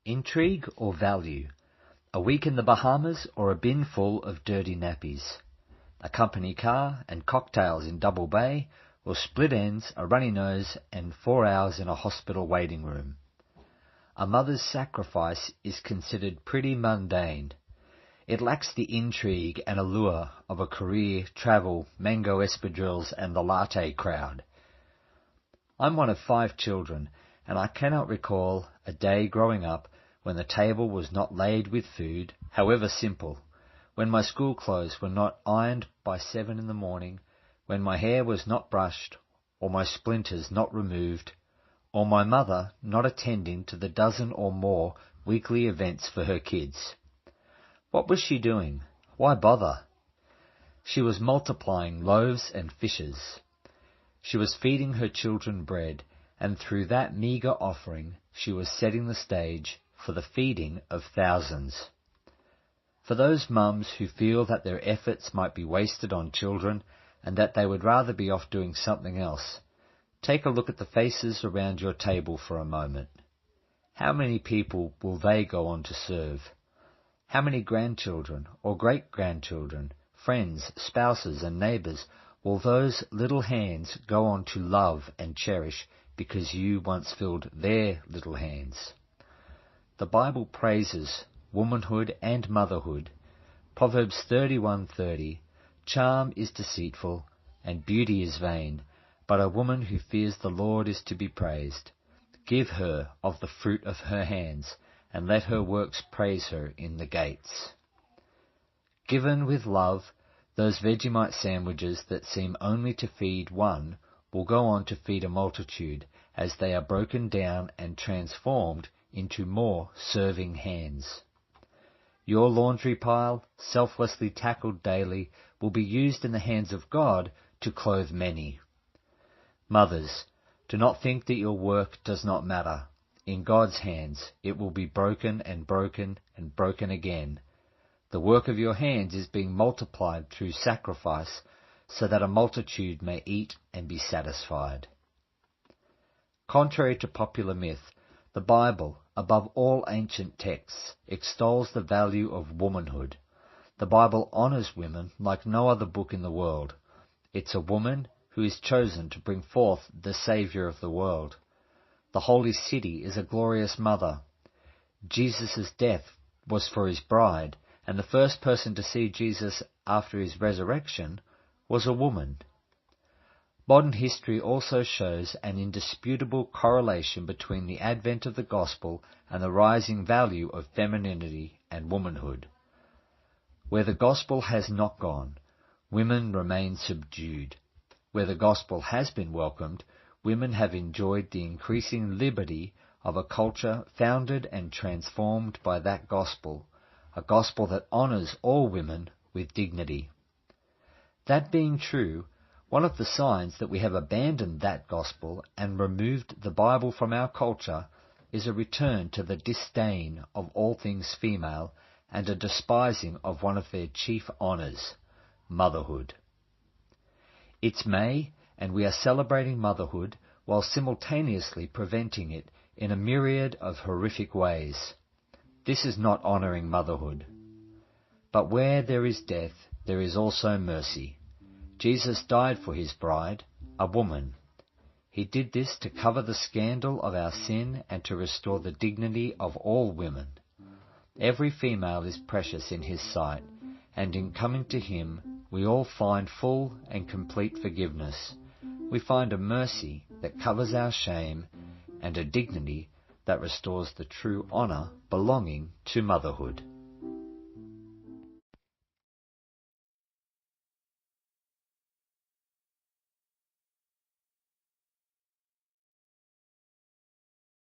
Intrigue or value? A week in the Bahamas or a bin full of dirty nappies? A company car and cocktails in Double Bay, or split ends, a runny nose and 4 hours in a hospital waiting room? A mother's sacrifice is considered pretty mundane. It lacks the intrigue and allure of a career, travel, mango espadrilles and the latte crowd. I'm one of 5 children, and I cannot recall a day growing up when the table was not laid with food, however simple, when my school clothes were not ironed by 7 in the morning, when my hair was not brushed, or my splinters not removed, or my mother not attending to the dozen or more weekly events for her kids. What was she doing? Why bother? She was multiplying loaves and fishes. She was feeding her children bread, and through that meagre offering she was setting the stage for the feeding of thousands. For those mums who feel that their efforts might be wasted on children and that they would rather be off doing something else, take a look at the faces around your table for a moment. How many people will they go on to serve? How many grandchildren or great-grandchildren, friends, spouses and neighbours will those little hands go on to love and cherish because you once filled their little hands? The Bible praises womanhood and motherhood. Proverbs 31:30, charm is deceitful and beauty is vain, but a woman who fears the Lord is to be praised. Give her of the fruit of her hands, and let her works praise her in the gates. Given with love, those Vegemite sandwiches that seem only to feed one will go on to feed a multitude as they are broken down and transformed into more serving hands. Your laundry pile, selflessly tackled daily, will be used in the hands of God to clothe many. Mothers, do not think that your work does not matter. In God's hands it will be broken and broken and broken again. The work of your hands is being multiplied through sacrifice so that a multitude may eat and be satisfied. Contrary to popular myth, the Bible, above all ancient texts, extols the value of womanhood. The Bible honours women like no other book in the world. It's a woman who is chosen to bring forth the Saviour of the world. The holy city is a glorious mother. Jesus' death was for his bride, and the first person to see Jesus after his resurrection was a woman. Modern history also shows an indisputable correlation between the advent of the gospel and the rising value of femininity and womanhood. Where the gospel has not gone, women remain subdued. Where the gospel has been welcomed, women have enjoyed the increasing liberty of a culture founded and transformed by that gospel, a gospel that honours all women with dignity. That being true, one of the signs that we have abandoned that gospel and removed the Bible from our culture is a return to the disdain of all things female and a despising of one of their chief honours, motherhood. It's May, and we are celebrating motherhood while simultaneously preventing it in a myriad of horrific ways. This is not honouring motherhood. But where there is death, there is also mercy. Jesus died for his bride, a woman. He did this to cover the scandal of our sin and to restore the dignity of all women. Every female is precious in his sight, and in coming to him we all find full and complete forgiveness. We find a mercy that covers our shame and a dignity that restores the true honour belonging to motherhood.